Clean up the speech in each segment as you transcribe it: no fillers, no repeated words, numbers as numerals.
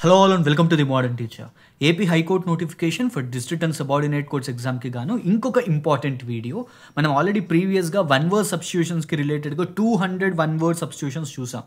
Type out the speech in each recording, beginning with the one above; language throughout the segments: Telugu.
Hello all and welcome to the modern teacher. AP high court notification for district and subordinate courts ఎగ్జామ్కి గాను ఇంకొక ఇంపార్టెంట్ వీడియో. మనం ఆల్రెడీ ప్రీవియస్గా 1 వర్డ్ సబ్స్టిట్యూషన్స్కి రిలేటెడ్గా 200 1 వర్డ్ సబ్స్టిట్యూషన్స్ చూసాం.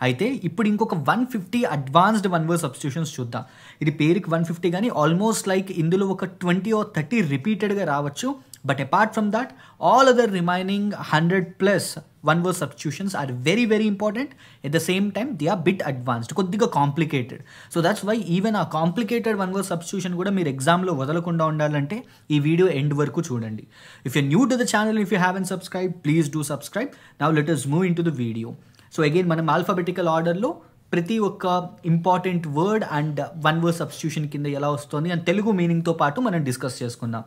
అయితే ఇప్పుడు ఇంకొక 150 అడ్వాన్స్డ్ 1 వర్డ్ సబ్స్టిట్యూషన్స్ చూద్దాం. ఇది పేరుకి 150 కానీ ఆల్మోస్ట్ లైక్ ఇందులో ఒక 20 or 30 రిపీటెడ్గా రావచ్చు. But apart from that all other remaining 100+ 1 word substitutions are very very important. At the same time they are bit advanced, కొద్దిగా complicated. So that's why even ఆ కాంప్లికేటెడ్ 1 word substitution కూడా మీరు ఎగ్జామ్లో వదలకుండా ఉండాలంటే ఈ వీడియో ఎండ్ వరకు చూడండి. If you new to the channel, if you haven't subscribe, please do subscribe. Now let us move in to the video. So again మనం ఆల్ఫాబెటికల్ ఆర్డర్లో ప్రతి ఒక్క important word and 1 word substitution కింద ఎలా వస్తుంది అండ్ తెలుగు మీనింగ్తో పాటు మనం డిస్కస్ చేసుకుందాం.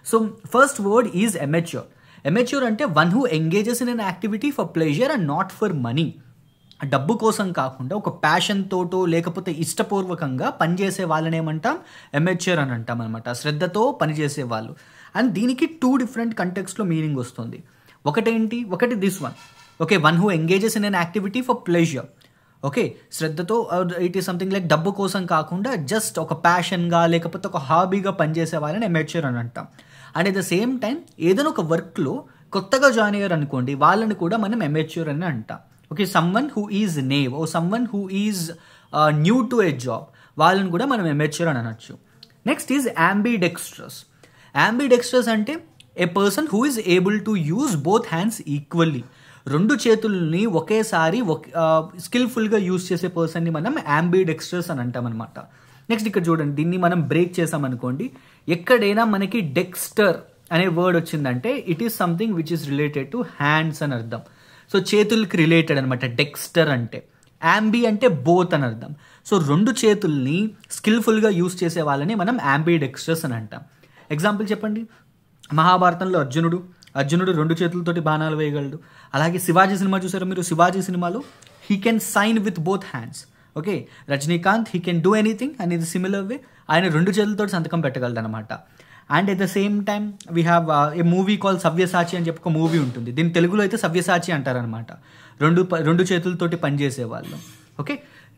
So first word is amateur. Amateur అంటే one who engages in an activity for pleasure and not for money. డబ్బు కోసం కాకుండా ఒక ప్యాషన్ తోటో లేకపోతే ఇష్టపూర్వకంగా పనిచేసే వాళ్ళని ఏమంటాం? ఎమెచ్యూర్ అని అంటాం అనమాట. శ్రద్ధతో పనిచేసే వాళ్ళు. అండ్ దీనికి 2 different కంటెక్స్ట్లో మీనింగ్ వస్తుంది. ఒకటి this one. Okay, one who engages in an activity for pleasure. Okay, శ్రద్ధతో ఇట్ ఈస్ సంథింగ్ లైక్ డబ్బు కోసం కాకుండా జస్ట్ ఒక ప్యాషన్గా లేకపోతే ఒక హాబీగా పనిచేసే వాళ్ళని ఎమెచ్యూర్ అని అంటాం. And at the same time ఏదైనా ఒక వర్క్లో కొత్తగా జాయిన్ అయ్యారు అనుకోండి, వాళ్ళని కూడా మనం ఎమెచ్యూర్ అని అంటాం. Okay, someone who is naive or someone who is new to a job, వాళ్ళని కూడా మనం ఎమెచ్యూర్ అని అనొచ్చు. Next is ambidextrous. ambidextrous అంటే a person who is able to use both hands equally. 2 చేతుల్ని ఒకేసారి స్కిల్ఫుల్గా యూజ్ చేసే పర్సన్ని మనం ambidextrous అని అంటాం అనమాట. నెక్స్ట్ ఇక్కడ చూడండి, దీన్ని మనం బ్రేక్ చేసామనుకోండి, ఎక్కడైనా మనకి డెక్స్టర్ అనే వర్డ్ వచ్చిందంటే it is something which is related to hands అని అర్థం. సో చేతులకి రిలేటెడ్ అనమాట డెక్స్టర్ అంటే. యాంబీ అంటే బోత్ అని అర్థం. సో 2 చేతుల్ని స్కిల్ఫుల్గా యూజ్ చేసే వాళ్ళని మనం ambidextrous అని అంటాం. ఎగ్జాంపుల్ చెప్పండి. మహాభారతంలో అర్జునుడు 2 చేతులతోటి బాణాలు వేయగలడు. అలాగే శివాజీ సినిమా చూసారు మీరు? శివాజీ సినిమాలో he can sign with both hands. Okay, Rajinikanth he can do anything and ఇది సిమిలర్ వే ఆయన 2 చేతులతో సంతకం పెట్టగలడు అనమాట. And at the same time we have a movie call Savyasachi అని చెప్పి ఒక మూవీ ఉంటుంది. దీని తెలుగులో అయితే సవ్యసాచి అంటారనమాట. 2 చేతులతోటి పనిచేసేవాళ్ళు. Okay,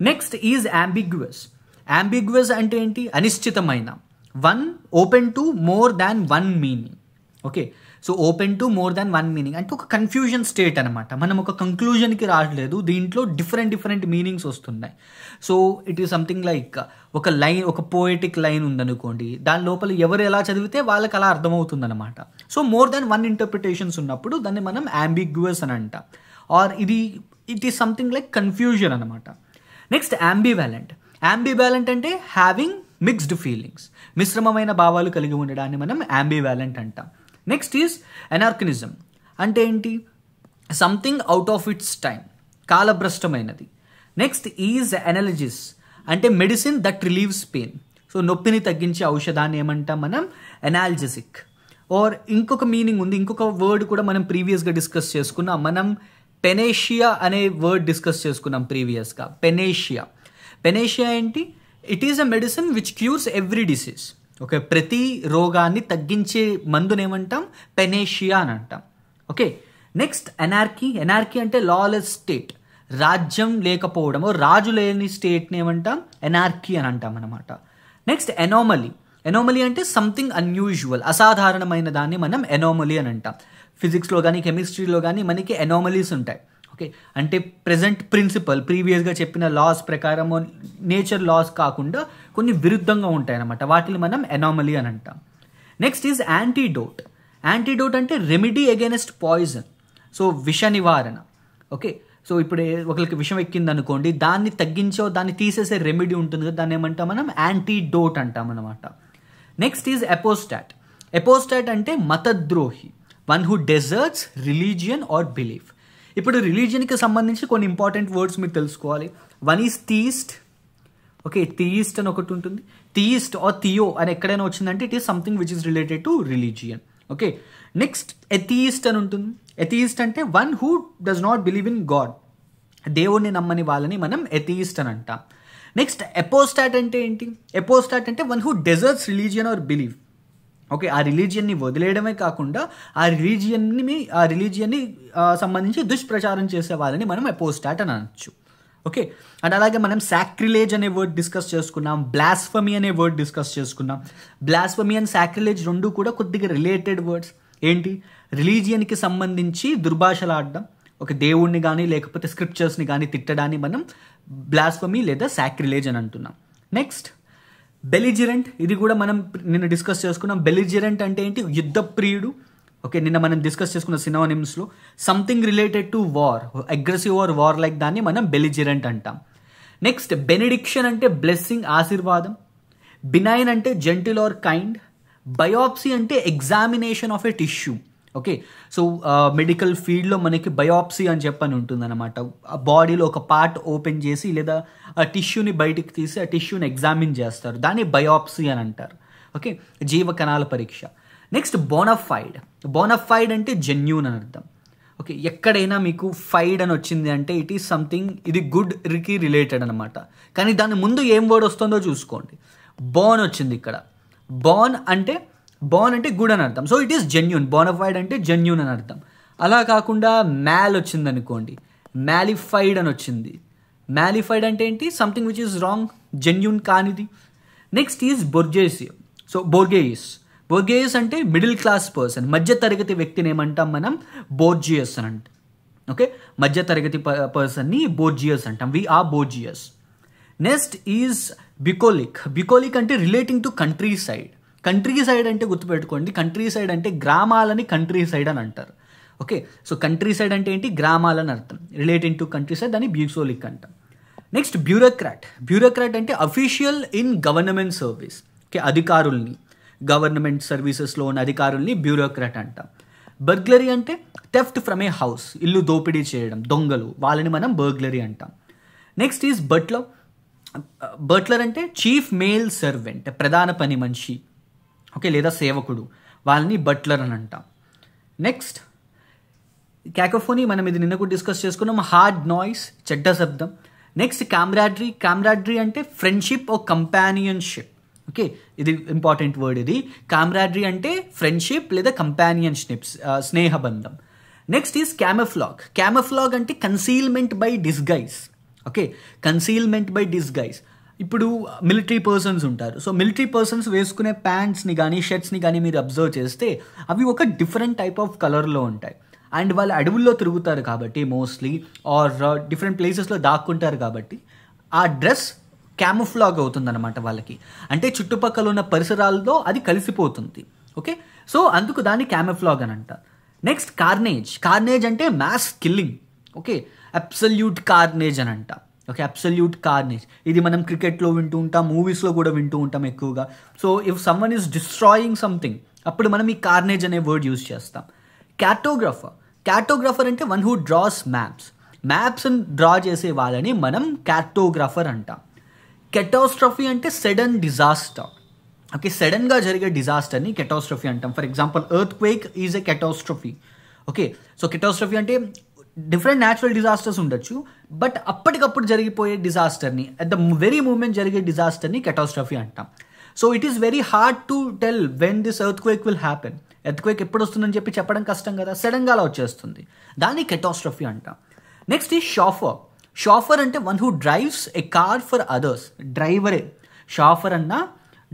next is ambiguous. ambiguous అంటే ఏంటి? అనిశ్చితమైన. One open to more than 1 meaning. Okay, so open to more than 1 meaning అంటే ఒక కన్ఫ్యూజన్ స్టేట్ అనమాట. మనం ఒక కంక్లూజన్కి రావట్లేదు, దీంట్లో డిఫరెంట్ మీనింగ్స్ వస్తున్నాయి. So it is something like ఒక పోయటిక్ లైన్ ఉందనుకోండి, దాని లోపల ఎవరు ఎలా చదివితే వాళ్ళకి అలా అర్థమవుతుంది అనమాట. సో మోర్ దాన్ 1 ఇంటర్ప్రిటేషన్స్ ఉన్నప్పుడు దాన్ని మనం ambiguous అని అంటాం. Or it is something like confusion అనమాట. Next ambivalent. ambivalent అంటే హ్యావింగ్ మిక్స్డ్ ఫీలింగ్స్, మిశ్రమమైన భావాలు కలిగి ఉండడాన్ని మనం ambivalent అంటాం. Next is anachronism. అంటే ఏంటి? Something out of its time, కాలభ్రష్టమైనది. Next is analgesic. అంటే medicine that relieves pain. So నొప్పిని తగ్గించే ఔషధాన్ని ఏమంటాం మనం? analgesic. ఆర్ ఇంకొక మీనింగ్ ఉంది, ఇంకొక వర్డ్ కూడా మనం ప్రీవియస్గా డిస్కస్ చేసుకున్నాం. మనం పెనేషియా అనే వర్డ్ డిస్కస్ చేసుకున్నాం ప్రీవియస్గా. పెనేషియా ఏంటి? It is a medicine which cures every disease. Okay, ప్రతి రోగాన్ని తగ్గించే మందుని ఏమంటాం? పెనేషియా అని అంటాం. Okay, next anarchy. అంటే లాలెస్ స్టేట్, రాజ్యం లేకపోవడం, రాజు లేని స్టేట్ని ఏమంటాం? ఎనార్కీ అని అంటాం అనమాట. నెక్స్ట్ ఎనోమలీ అంటే సంథింగ్ అన్యూజువల్, అసాధారణమైన దాన్ని మనం ఎనోమలీ అని అంటాం. ఫిజిక్స్లో కానీ కెమిస్ట్రీలో కానీ మనకి ఎనోమలీస్ ఉంటాయి. ఓకే, అంటే ప్రెజెంట్ ప్రిన్సిపల్ ప్రీవియస్గా చెప్పిన లాస్ ప్రకారం నేచర్ లాస్ కాకుండా కొన్ని విరుద్ధంగా ఉంటాయి అన్నమాట. వాటిని మనం ఎనామలీ అని అంటాం. Next is antidote. అంటే రెమెడీ అగైనెస్ట్ పాయిజన్. సో విష నివారణ. ఓకే, సో ఇప్పుడు ఒకరికి విషం ఎక్కింది అనుకోండి, దాన్ని తగ్గించో దాన్ని తీసేసే రెమెడీ ఉంటుంది కదా, దాన్ని ఏమంటాం మనం? యాంటీడోట్ అంటాం అనమాట. నెక్స్ట్ ఈజ్ ఎపోస్టాట్ అంటే మతద్రోహి, one who deserts religion or belief. ఇప్పుడు రిలీజియన్కి సంబంధించి కొన్ని ఇంపార్టెంట్ వర్డ్స్ మీరు తెలుసుకోవాలి. One is theist. Okay, theist అని ఒకటి ఉంటుంది. థీయిస్ట్ ఆర్ థియో అని ఎక్కడైనా వచ్చిందంటే it is something which is related to religion. Okay, next atheist అని ఉంటుంది. ఎథీయిస్ట్ అంటే one who does not believe in God, దేవుణ్ణి నమ్మని వాళ్ళని మనం ఎథీయిస్ట్ అని అంటాం. నెక్స్ట్ ఎపోస్టాట్ అంటే ఏంటి? అంటే one who deserts religion or believe. Okay, ఆ రిలీజియన్ని వదిలేయడమే కాకుండా ఆ రిలీజియన్ని సంబంధించి దుష్ప్రచారం చేసే వాళ్ళని మనం ఎపోస్టాట్ అని అనొచ్చు. ఓకే, అండ్ అలాగే మనం సాక్రిలేజ్ అనే వర్డ్ డిస్కస్ చేసుకున్నాం, బ్లాస్ఫమీ అనే వర్డ్ డిస్కస్ చేసుకున్నాం. బ్లాస్ఫమీ అండ్ సాక్రిలేజ్ రెండు కూడా కొద్దిగా రిలేటెడ్ వర్డ్స్. ఏంటి, రిలీజియన్కి సంబంధించి దుర్భాషలాడడం, ఒక దేవుణ్ణి కానీ లేకపోతే స్క్రిప్చర్స్ని కానీ తిట్టడాన్ని మనం బ్లాస్ఫమీ లేదా సాక్రిలేజ్ అని అంటున్నాం. నెక్స్ట్ బెలిజిరెంట్, ఇది కూడా మనం నిన్న డిస్కస్ చేసుకున్నాం. బెలిజిరెంట్ అంటే ఏంటి, యుద్ధ ప్రియుడు. ఓకే, నిన్న మనం డిస్కస్ చేసుకున్న సినోనిమ్స్లో something related to war, aggressive or war like దాన్ని మనం బెలిజిరెంట్ అంటాం. నెక్స్ట్ బెనిడిక్షన్ అంటే బ్లెస్సింగ్, ఆశీర్వాదం. బినైన్ అంటే జెంటిల్ ఆర్ కైండ్. బయోప్సీ అంటే examination of a tissue. Okay, so medical ఫీల్డ్లో మనకి బయోప్సీ అని చెప్పని ఉంటుందన్నమాట. ఆ బాడీలో ఒక పార్ట్ ఓపెన్ చేసి లేదా ఆ టిష్యూని బయటికి తీసి ఆ టిష్యూని ఎగ్జామిన్ చేస్తారు, దాన్ని బయోప్సీ అని అంటారు. ఓకే, జీవకణాల పరీక్ష. Next bona fide. బోనఫైడ్ అంటే జెన్యూన్ అని అర్థం. ఓకే, ఎక్కడైనా మీకు ఫైడ్ అని వచ్చింది అంటే ఇట్ ఈస్ సంథింగ్, ఇది గుడ్కి రిలేటెడ్ అనమాట. కానీ దాని ముందు ఏం వర్డ్ వస్తుందో చూసుకోండి. బోన్ వచ్చింది ఇక్కడ. బోన్ అంటే గుడ్ అని అర్థం. So it is genuine. Bona fide అంటే జెన్యూన్ అని అర్థం. అలా కాకుండా మ్యాల్ వచ్చింది అనుకోండి, మ్యాలిఫైడ్ అని వచ్చింది. మ్యాలిఫైడ్ అంటే ఏంటి, something which is wrong, genuine కానిది. Next is bourgeoisie. So bourgeois అంటే మిడిల్ క్లాస్ పర్సన్, మధ్య తరగతి వ్యక్తిని ఏమంటాం మనం, బోర్జియస్ అని అంటాం. ఓకే, మధ్య తరగతి పర్సన్ని బోర్జియస్ అంటాం. We are bourgeois. Next is bucolic. Bucolic అంటే relating to countryside. Countryside అంటే గుర్తుపెట్టుకోండి, కంట్రీ సైడ్ అంటే గ్రామాలని కంట్రీ సైడ్ అని అంటారు. ఓకే, సో కంట్రీ సైడ్ అంటే ఏంటి, గ్రామాలని అర్థం. రిలేటింగ్ టు కంట్రీ సైడ్ దాన్ని బ్యూకోలిక్ అంటాం. Next bureaucrat. బ్యూరోక్రాట్ అంటే official in government service. Okay, అధికారుల్ని, గవర్నమెంట్ సర్వీసెస్లో ఉన్న అధికారుల్ని బ్యూరోక్రాట్ అంటాం. బర్గ్లరీ అంటే థెఫ్ట్ ఫ్రమ్ ఏ హౌస్, ఇల్లు దోపిడీ చేయడం, దొంగలు, వాళ్ళని మనం బర్గ్లరీ అంటాం. Next is butler. బట్లర్ అంటే చీఫ్ మేల్ సర్వెంట్, ప్రధాన పని మనిషి. ఓకే, లేదా సేవకుడు, వాళ్ళని బట్లర్ అని అంటాం. నెక్స్ట్ క్యాకోఫోనీ, మనం ఇది నిన్న కూడా డిస్కస్ చేసుకున్నాం. హార్డ్ నాయిస్, చెడ్డ శబ్దం. Next camaraderie. కామ్రాడ్రీ అంటే ఫ్రెండ్షిప్ ఓ కంపానియన్షిప్. ఓకే, ఇది ఇంపార్టెంట్ వర్డ్ ఇది. కామ్రాడ్రీ అంటే ఫ్రెండ్షిప్ లేదా కంపానియన్షిప్, స్నేహబంధం. Next is camouflage. క్యామఫ్లాగ్ అంటే concealment by disguise. Okay, concealment by disguise. ఇప్పుడు మిలిటరీ పర్సన్స్ ఉంటారు. సో మిలిటరీ పర్సన్స్ వేసుకునే ప్యాంట్స్ని కానీ షర్ట్స్ని కానీ మీరు అబ్జర్వ్ చేస్తే అవి ఒక డిఫరెంట్ టైప్ ఆఫ్ కలర్లో ఉంటాయి. అండ్ వాళ్ళు అడవుల్లో తిరుగుతారు కాబట్టి మోస్ట్లీ, ఆర్ డిఫరెంట్ ప్లేసెస్లో దాక్కుంటారు కాబట్టి ఆ డ్రెస్ క్యామోఫ్లాగ్ అవుతుందన్నమాట వాళ్ళకి. అంటే చుట్టుపక్కల ఉన్న పరిసరాలతో అది కలిసిపోతుంది. ఓకే, సో అందుకు దాన్ని క్యామోఫ్లాగ్ అని అంటారు. Next carnage. కార్నేజ్ అంటే మ్యాస్ కిల్లింగ్. ఓకే, అబ్సల్యూట్ కార్నేజ్ అని అంటాం. Okay, absolute carnage. ఇది మనం క్రికెట్లో వింటూ ఉంటాం, మూవీస్లో కూడా వింటూ ఉంటాం ఎక్కువగా. So if someone is destroying something, అప్పుడు మనం ఈ కార్నేజ్ అనే వర్డ్ యూజ్ చేస్తాం. క్యాటోగ్రాఫర్. క్యాటోగ్రాఫర్ అంటే వన్ హూ డ్రాస్ మ్యాప్స్ని డ్రా చేసే వాళ్ళని మనం క్యాటోగ్రాఫర్ అంటాం. కెటాస్ట్రఫీ అంటే సడన్ డిజాస్టర్. ఓకే, సడన్గా జరిగే డిజాస్టర్ని కెటాస్ట్రఫీ అంటాం. For example earth quake is a catastrophe. Okay, so catastrophe అంటే డిఫరెంట్ న్యాచురల్ డిజాస్టర్స్ ఉండొచ్చు, బట్ అప్పటికప్పుడు జరిగిపోయే డిజాస్టర్ని, అట్ ద వెరీ మూమెంట్ జరిగే డిజాస్టర్ని కెటాస్ట్రఫీ అంటాం. So it is very hard to tell when this earth quake will happen. Earth quake ఎప్పుడు వస్తుందని చెప్పి చెప్పడం కష్టం కదా, సడన్గా అలా వచ్చేస్తుంది, దాన్ని కెటాస్ట్రఫీ అంటాం. నెక్స్ట్ ఈ షాఫర్. షాఫర్ అంటే one who drives a car for others. డ్రైవరే షాఫర్ అన్న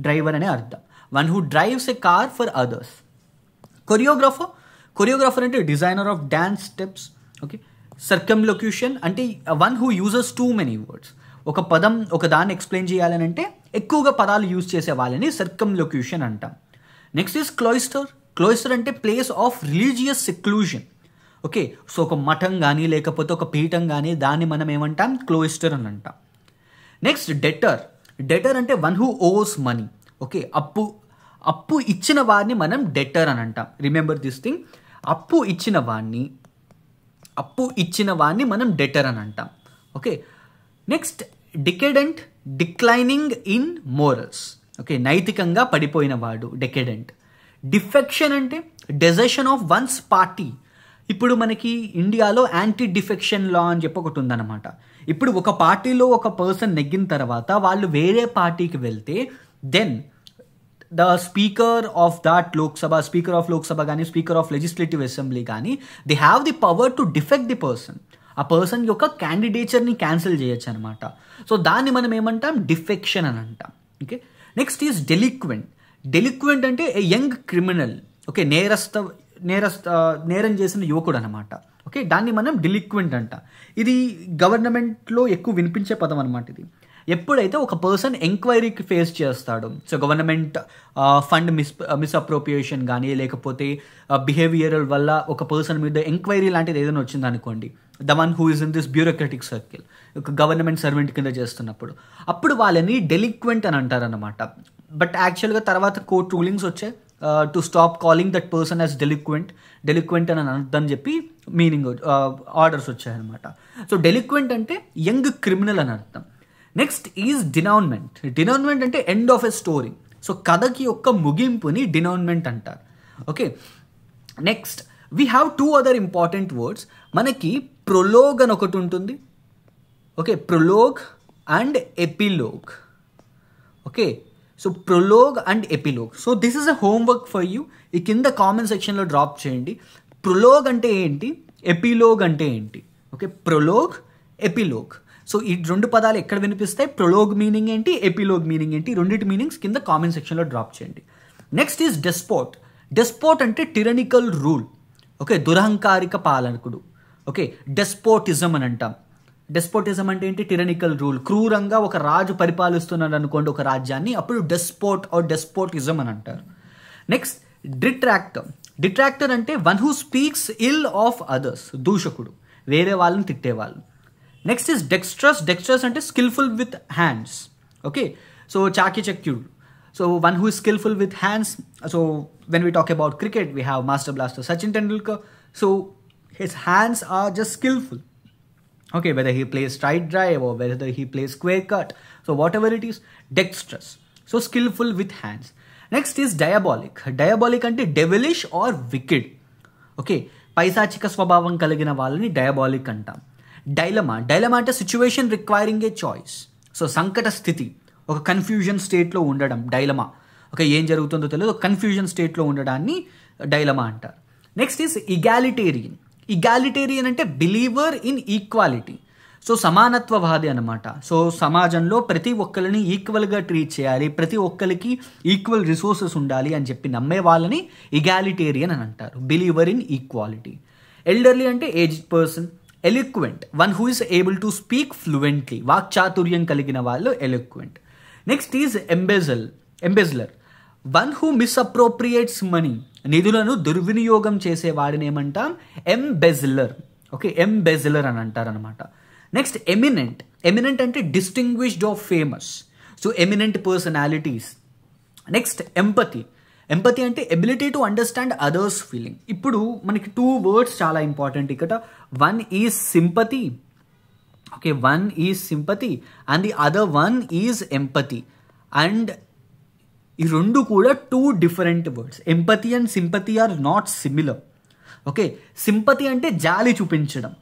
డ్రైవర్ అనే అర్థం. One who drives a car for others. Choreographer అంటే designer of dance steps. Okay, circumlocution అంటే one who uses too many words. ఒక పదం ఒక దాన్ని ఎక్స్ప్లెయిన్ చేయాలని అంటే ఎక్కువగా పదాలు యూజ్ చేసే వాళ్ళని సర్కమ్లొక్యూషన్ అంటాం. Next is క్లోయిస్టర్. క్లోయిస్టర్ అంటే place of religious seclusion. Okay, so ఒక మఠం కానీ లేకపోతే ఒక పీఠం కానీ దాన్ని మనం ఏమంటాం, క్లోయిస్టర్ అని అంటాం. నెక్స్ట్ డెటర్. డెటర్ అంటే వన్ హూ ఓస్ మనీ. ఓకే, అప్పు ఇచ్చిన వాడిని మనం డెటర్ అని అంటాం. రిమెంబర్ దిస్ థింగ్, అప్పు ఇచ్చిన వాడిని మనం డెటర్ అని అంటాం. Okay, next decadent. Declining in morals. Okay, నైతికంగా పడిపోయిన వాడు డెకెడెంట్. డిఫెక్షన్ అంటే డెజర్షన్ ఆఫ్ వన్స్ పార్టీ. ఇప్పుడు మనకి ఇండియాలో యాంటీ డిఫెక్షన్ లా అని చెప్పి ఒకటి ఉందన్నమాట. ఇప్పుడు ఒక పార్టీలో ఒక పర్సన్ నెగ్గిన తర్వాత వాళ్ళు వేరే పార్టీకి వెళ్తే then the speaker of that Lok Sabha, speaker of Lok Sabha కానీ స్పీకర్ ఆఫ్ లెజిస్లేటివ్ అసెంబ్లీ కానీ they have the power to defect the person. ఆ పర్సన్ యొక్క క్యాండిడేచర్ని క్యాన్సిల్ చేయొచ్చు అనమాట. సో దాన్ని మనం ఏమంటాం, డిఫెక్షన్ అని అంటాం. Okay, next is delinquent. Delinquent అంటే ఏ యంగ్ క్రిమినల్, ఓకే, నేరం చేసిన యువకుడు అనమాట. ఓకే, దాన్ని మనం డెలిక్వెంట్ అంట. ఇది గవర్నమెంట్లో ఎక్కువ వినిపించే పదం అనమాట. ఇది ఎప్పుడైతే ఒక పర్సన్ ఎంక్వైరీకి ఫేస్ చేస్తాడు, సో గవర్నమెంట్ ఫండ్ మిస్అప్రోప్రియేషన్ కానీ లేకపోతే బిహేవియరల్ వల్ల ఒక పర్సన్ మీద ఎంక్వైరీ లాంటిది ఏదైనా వచ్చింది అనుకోండి, the one who is in this bureaucratic circle, ఒక గవర్నమెంట్ సర్వెంట్ కింద చేస్తున్నప్పుడు, అప్పుడు వాళ్ళని డెలిక్వెంట్ అని అంటారనమాట. బట్ యాక్చువల్గా తర్వాత కోర్ట్ రూలింగ్స్ వచ్చాయి to stop calling that person as delinquent అని అనొద్దని చెప్పి మీనింగ్ ఆర్డర్స్ వచ్చాయన్నమాట. సో డెలిక్వెంట్ అంటే యంగ్ క్రిమినల్ అని అర్థం. Next is denouement. డినౌన్మెంట్ అంటే end of a story. So కథకి యొక్క ముగింపుని డినౌన్మెంట్ అంటారు. Okay, next we have 2 other important words. మనకి ప్రొలోగ్ అని ఒకటి ఉంటుంది. Okay, prologue and epilogue. Okay, so prologue and epilogue. So this is a homework for you. ఈ కింద కామెంట్ సెక్షన్లో డ్రాప్ చేయండి. ప్రొలోగ్ అంటే ఏంటి, ఎపిలోగ్ అంటే ఏంటి. Okay, ప్రొలోగ్, epilogue. సో ఈ 2 పదాలు ఎక్కడ వినిపిస్తాయి, ప్రొలోగ్ మీనింగ్ ఏంటి, ఎపిలోగ్ మీనింగ్ ఏంటి, రెండింటి మీనింగ్స్ కింద కామెంట్ సెక్షన్లో డ్రాప్ చేయండి. Next is డెస్పోట్. డెస్పోట్ అంటే టిరనికల్ రూల్. ఓకే, దురహంకారిక పాలకుడు. ఓకే, డెస్పోటిజం అని అంటాం. డెస్పోటిజం అంటే ఏంటి, టిరనికల్ రూల్. క్రూరంగా ఒక రాజు పరిపాలిస్తున్నాడు అనుకోండి ఒక రాజ్యాన్ని, అప్పుడు డెస్పోట్ ఆర్ డెస్పోటిజం అని అంటారు. Next detractor. డిట్రాక్టర్ అంటే one who speaks ill of others, దూషకుడు, వేరే వాళ్ళని తిట్టేవాళ్ళు. Next is dexterous. డెక్స్ట్రస్ అంటే skilful with hands. Okay, so చాకచక్యుడు. So one who is skilful with hands. So when we talk about cricket we have master blaster Sachin Tendulkar. So his hands are just skillful. Okay, whether he plays straight drive or whether he plays square cut, so whatever it is, dexterous. So skillful with hands. Next is diabolic. Diabolic ante devilish or wicked. Okay, పైశాచిక స్వభావం కలిగిన వాళ్ళని డయాబాలిక్ అంటాం. డైలమా. డైలమా అంటే situation requiring a choice. So సంకట స్థితి, ఒక కన్ఫ్యూజన్ స్టేట్లో ఉండడం డైలమా. ఓకే, ఏం జరుగుతుందో తెలియదు, ఒక కన్ఫ్యూజన్ స్టేట్లో ఉండడాన్ని డైలమా అంటారు. Next is ఇగాలిటేరియన్. ఇగాలిటేరియన్ అంటే బిలీవర్ ఇన్ ఈక్వాలిటీ. సో సమానత్వవాది అనమాట. సో సమాజంలో ప్రతి ఒక్కరిని ఈక్వల్గా ట్రీట్ చేయాలి, ప్రతి ఒక్కరికి ఈక్వల్ రిసోర్సెస్ ఉండాలి అని చెప్పి నమ్మే వాళ్ళని ఇగాలిటేరియన్ అని అంటారు, బిలీవర్ ఇన్ ఈక్వాలిటీ. ఎల్డర్లీ అంటే aged person. Eloquent, one who is able to speak fluently, వాక్చాతుర్యం కలిగిన వాళ్ళు eloquent. Next is embezzler, one who misappropriates money, నిధులను దుర్వినియోగం చేసేవాడిని ఏమంటాం, ఎంబెజ్లర్. ఓకే, ఎంబెజ్లర్ అని అంటారనమాట. Next eminent. ఎమినెంట్ అంటే distinguished of famous. So eminent personalities. Next empathy. Empathy అంటే ability to understand others feeling. ఇప్పుడు మనకి 2 వర్డ్స్ చాలా ఇంపార్టెంట్ ఇక్కడ. One is sympathy. Okay, one is sympathy and the other one is empathy. And ఈ 2 కూడా 2 different words. Empathy and sympathy are not similar. Okay, sympathy అంటే జాలి చూపించడం.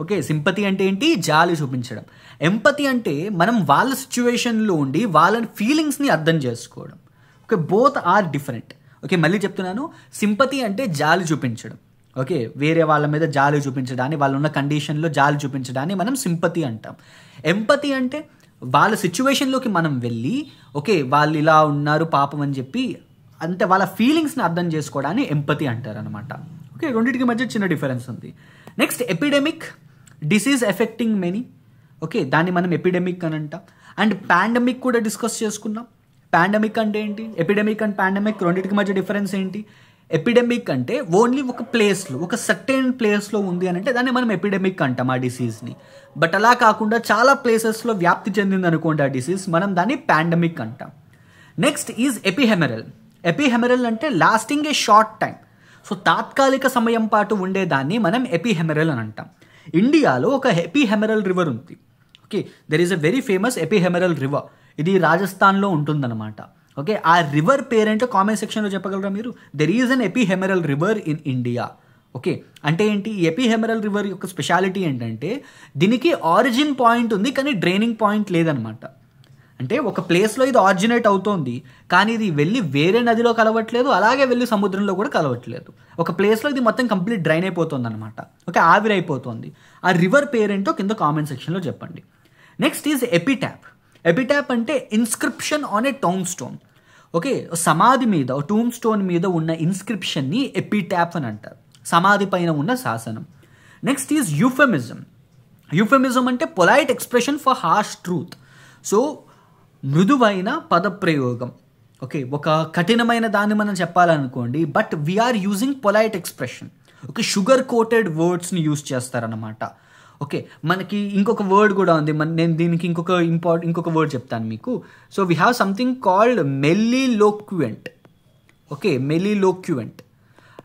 ఓకే, సింపతి అంటే ఏంటి, జాలి చూపించడం. ఎంపతి అంటే మనం వాళ్ళ సిచ్యువేషన్లో ఉండి వాళ్ళ ఫీలింగ్స్ని అర్థం చేసుకోవడం. Okay, both are different. Okay, మళ్ళీ చెప్తున్నాను, సింపతి అంటే జాలి చూపించడం. ఓకే, వేరే వాళ్ళ మీద జాలి చూపించడాన్ని, వాళ్ళు ఉన్న కండిషన్లో జాలి చూపించడాన్ని మనం సింపతి అంటాం. ఎంపతి అంటే వాళ్ళ సిచ్యువేషన్లోకి మనం వెళ్ళి, ఓకే వాళ్ళు ఇలా ఉన్నారు పాపం అని చెప్పి అంటే వాళ్ళ ఫీలింగ్స్ని అర్థం చేసుకోవడాన్ని ఎంపతి అంటారు అనమాట. ఓకే, రెండింటికి మధ్య చిన్న డిఫరెన్స్ ఉంది. Next epidemic, disease effecting many. Okay, దాన్ని మనం ఎపిడెమిక్ అని అంటాం. అండ్ పాండమిక్ కూడా డిస్కస్ చేసుకున్నాం. పాండమిక్ అంటే ఏంటి, ఎపిడెమిక్ అండ్ పాండమిక్ రెండింటికి మధ్య డిఫరెన్స్ ఏంటి. ఎపిడెమిక్ అంటే ఓన్లీ ఒక ప్లేస్లో, ఒక సర్టెన్ ప్లేస్లో ఉంది అని అంటే దాన్ని మనం ఎపిడెమిక్ అంటాం ఆ డిసీజ్ని. బట్ అలా కాకుండా చాలా ప్లేసెస్లో వ్యాప్తి చెందింది అనుకోండి ఆ డిసీజ్, మనం దాన్ని పాండమిక్ అంటాం. Next is ఎపిహెమెరల్. ఎపిహెమెరల్ అంటే లాస్టింగ్ ఏ షార్ట్ టైం. సో తాత్కాలిక సమయం పాటు ఉండేదాన్ని మనం ఎపిహెమెరల్ అని అంటాం. ఇండియాలో ఒక ఎపిహెమెరల్ రివర్ ఉంది. Okay, there is a very famous ephemeral river. ఇది రాజస్థాన్లో ఉంటుందన్నమాట. ఓకే, ఆ రివర్ పేరేంటో కామెంట్ సెక్షన్లో చెప్పగలరా మీరు. There is an ephemeral river in India. Okay, అంటే ఏంటి, ఈ ఎపిహెమెరల్ రివర్ యొక్క స్పెషాలిటీ ఏంటంటే దీనికి ఆరిజిన్ పాయింట్ ఉంది కానీ డ్రైనింగ్ పాయింట్ లేదనమాట. అంటే ఒక ప్లేస్లో ఇది ఆరిజినేట్ అవుతోంది, కానీ ఇది వెళ్ళి వేరే నదిలో కలవట్లేదు, అలాగే వెళ్ళి సముద్రంలో కూడా కలవట్లేదు. ఒక ప్లేస్లో ఇది మొత్తం కంప్లీట్ డ్రైన్ అయిపోతుంది అనమాట. ఓకే, ఆవిరైపోతుంది. ఆ రివర్ పేరేంటో కింద కామెంట్ సెక్షన్లో చెప్పండి. Next is epitaph. ఎపిటాప్ అంటే inscription on a tome stone. Okay, సమాధి మీద, టూమ్ స్టోన్ మీద ఉన్న ఇన్స్క్రిప్షన్ని ఎపిటాప్ అని అంటారు, సమాధి పైన ఉన్న శాసనం. Next is euphemism. యూఫెమిజం అంటే polite expression for harsh truth. So మృదువైన పదప్రయోగం. ఓకే, ఒక కఠినమైన దాన్ని మనం చెప్పాలనుకోండి, but we're using polite expression. Okay, sugar coated వర్డ్స్ని యూజ్ చేస్తారనమాట. ఓకే, మనకి ఇంకొక వర్డ్ కూడా ఉంది, నేను దీనికి ఇంకొక వర్డ్ చెప్తాను మీకు. So we have something called melliloquent. Okay, melliloquent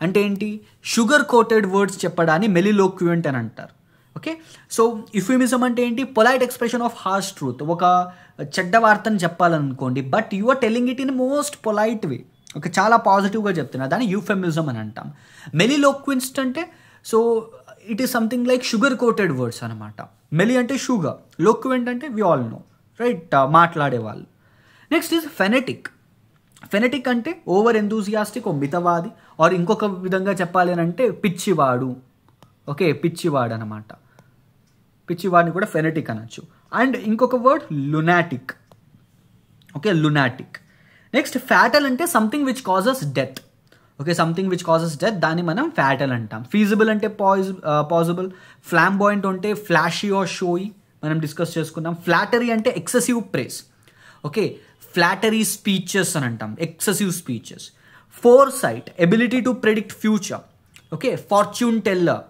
అంటే ఏంటి? షుగర్ కోటెడ్ వర్డ్స్ చెప్పడాన్ని మెల్లిలోక్వెంట్ అని అంటారు. ఓకే, సో యూఫెమిజం అంటే ఏంటి? Polite expression of harsh truth. ఒక చెడ్డ వార్తను చెప్పాలనుకోండి, but you are telling it in most polite way. Okay, చాలా పాజిటివ్గా చెప్తున్నా, దాన్ని యూఫెమిజం అని అంటాం. మెల్లిలోక్వెంట్ అంటే so it is something like sugar coated words అనమాట. మెలి అంటే షుగర్, లోక్వెంట్ అంటే వి ఆల్ నో, రైట్, మాట్లాడేవాళ్ళు. Next is phonetic. ఫెనెటిక్ అంటే ఓవర్ ఎంతూజియాస్టిక్, ఓ మితవాది, ఆర్ ఇంకొక విధంగా చెప్పాలి అని అంటే పిచ్చివాడు. ఓకే, పిచ్చివాడు అనమాట. పిచ్చివాడిని కూడా ఫెనెటిక్ అనొచ్చు. అండ్ ఇంకొక word lunatic. Okay, lunatic. Next fatal అంటే something which causes death. Okay, something which causes death, దాన్ని మనం ఫ్యాటల్ అంటాం. ఫీజిబుల్ అంటే పాసిబుల్. ఫ్లాంబాయింట్ అంటే ఫ్లాషీ ఆర్ షోయి, మనం డిస్కస్ చేసుకున్నాం. ఫ్లాటరీ అంటే excessive praise. Okay, flattery speeches అని అంటాం, excessive speeches. Foresight, ability to predict future. Okay, fortune teller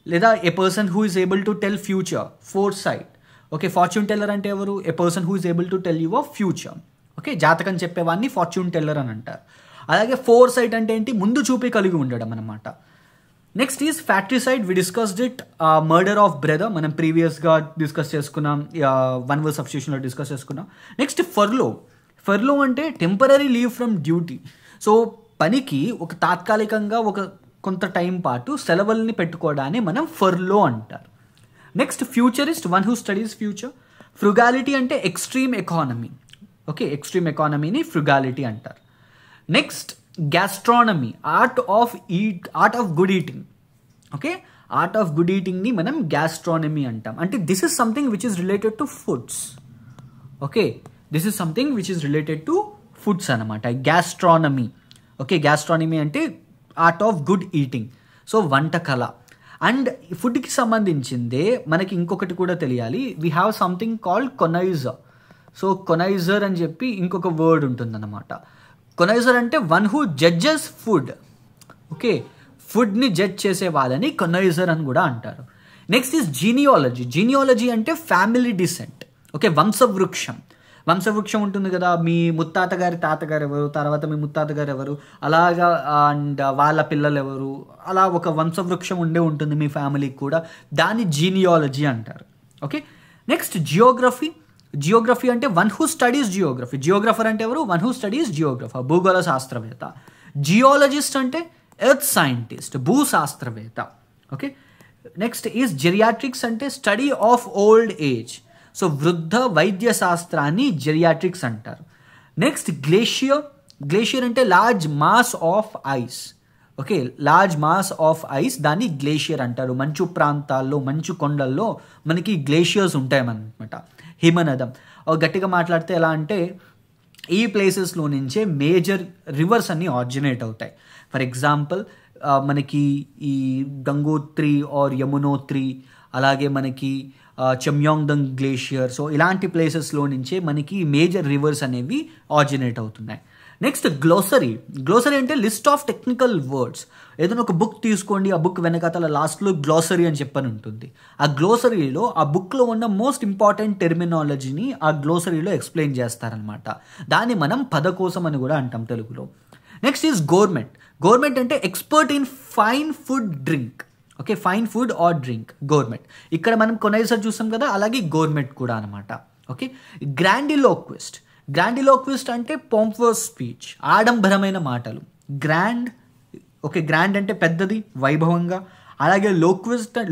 లేదా a person who is able to tell future. Foresight. Okay, fortune teller అంటే ఎవరు? A person who is able to tell you of future. Okay, జాతకం చెప్పేవాడిని ఫార్చ్యూన్ టెల్లర్ అని అంటారు. అలాగే ఫోర్ సైట్ అంటే ఏంటి? ముందు చూపి కలిగి ఉండడం అనమాట. Next is fratricide. We discussed it. Murder of brother మనం ప్రీవియస్గా డిస్కస్ చేసుకున్నాం, వన్ వర్డ్ సబ్స్టిట్యూషన్లో డిస్కస్ చేసుకున్నాం. Next furlough. ఫర్లో అంటే temporary leave from duty. So పనికి ఒక తాత్కాలికంగా ఒక కొంత టైం పాటు సెలవుల్ని పెట్టుకోవడాన్ని మనం ఫర్లో అంటారు. Next futurist, one who studies future. Frugality అంటే ఎక్స్ట్రీమ్ ఎకానమీ. ఓకే, ఎక్స్ట్రీమ్ ఎకానమీని ఫ్రుగాలిటీ అంటారు. Next gastronomy, art of good eating. Okay, art of good ఈటింగ్ని మనం గ్యాస్ట్రానమీ అంటాం. అంటే this is something which is related to foods. Okay, this is something which is related to foods అనమాట, గ్యాస్ట్రానమీ. ఓకే, గ్యాస్ట్రానమీ అంటే art of good eating. So వంటకళ. అండ్ ఫుడ్కి సంబంధించిందే మనకి ఇంకొకటి కూడా తెలియాలి. We have something called connoisseur. So connoisseur అని చెప్పి ఇంకొక వర్డ్ ఉంటుందన్నమాట. కొనైజర్ అంటే one who judges food. Okay, ఫుడ్ని జడ్జ్ చేసే వాళ్ళని కొనైజర్ అని కూడా అంటారు. Next is genealogy. జీనియాలజీ అంటే ఫ్యామిలీ డిసెంట్. ఓకే, వంశవృక్షం. వంశవృక్షం ఉంటుంది కదా, మీ ముత్తాత గారి తాతగారు ఎవరు, తర్వాత మీ ముత్తాత గారు ఎవరు, అలాగా అండ్ వాళ్ళ పిల్లలు ఎవరు, అలా ఒక వంశవృక్షం ఉంటుంది మీ ఫ్యామిలీకి కూడా, దాన్ని జీనియాలజీ అంటారు. Okay, next Geography. జియోగ్రఫీ అంటే వన్ హూ స్టడీస్ జియోగ్రఫీ. జియోగ్రఫర్ అంటే ఎవరు? వన్ హూ స్టడీస్ జియోగ్రఫర్, భూగోళ శాస్త్రవేత్త. జియాలజిస్ట్ అంటే ఎర్త్ సైంటిస్ట్, భూశాస్త్రవేత్త. ఓకే, నెక్స్ట్ ఈజ్ జెరియాట్రిక్స్ అంటే study of old age. So వృద్ధ వైద్య శాస్త్రాన్ని జెరియాట్రిక్స్ అంటారు. Next glacier. గ్లేషియర్ అంటే large mass of ice. Okay, large mass of ice, దాన్ని గ్లేషియర్ అంటారు. మంచు ప్రాంతాల్లో, మంచు కొండల్లో మనకి గ్లేషియర్స్ ఉంటాయన్నమాట. హిమనదం. గట్టిగా మాట్లాడితే ఎలా అంటే ఈ ప్లేసెస్లో నుంచే మేజర్ రివర్స్ అన్నీ ఆరిజినేట్ అవుతాయి. ఫర్ ఎగ్జాంపుల్ మనకి ఈ గంగోత్రి ఆర్ యమునోత్రి, అలాగే మనకి చెమ్యాంగ్డంగ్ గ్లేషియర్. సో ఇలాంటి ప్లేసెస్లో నుంచే మనకి మేజర్ రివర్స్ అనేవి ఆరిజినేట్ అవుతున్నాయి. Next glossary. గ్లోసరీ అంటే లిస్ట్ ఆఫ్ టెక్నికల్ వర్డ్స్. ఏదైనా ఒక బుక్ తీసుకోండి, ఆ బుక్ వెనకాతల లాస్ట్లో గ్లోసరీ అని చెప్పని ఉంటుంది. ఆ గ్లోసరీలో ఆ బుక్లో ఉన్న మోస్ట్ ఇంపార్టెంట్ టెర్మినాలజీని ఆ గ్లోసరీలో ఎక్స్ప్లెయిన్ చేస్తారనమాట. దాన్ని మనం పదకోశం అని కూడా అంటాం తెలుగులో. Next is government. గవర్నమెంట్ అంటే expert in fine food drink. Okay, fine food are drink, government. ఇక్కడ మనం కొనైజర్ చూస్తాం కదా, అలాగే గవర్నమెంట్ కూడా అనమాట. ఓకే, గ్రాండిలోక్విస్ట్. గ్రాండిలోక్విస్ట్ అంటే పాంపస్ స్పీచ్, ఆడంబరమైన మాటలు. గ్రాండ్. ఓకే, గ్రాండ్ అంటే పెద్దది, వైభవంగా. అలాగే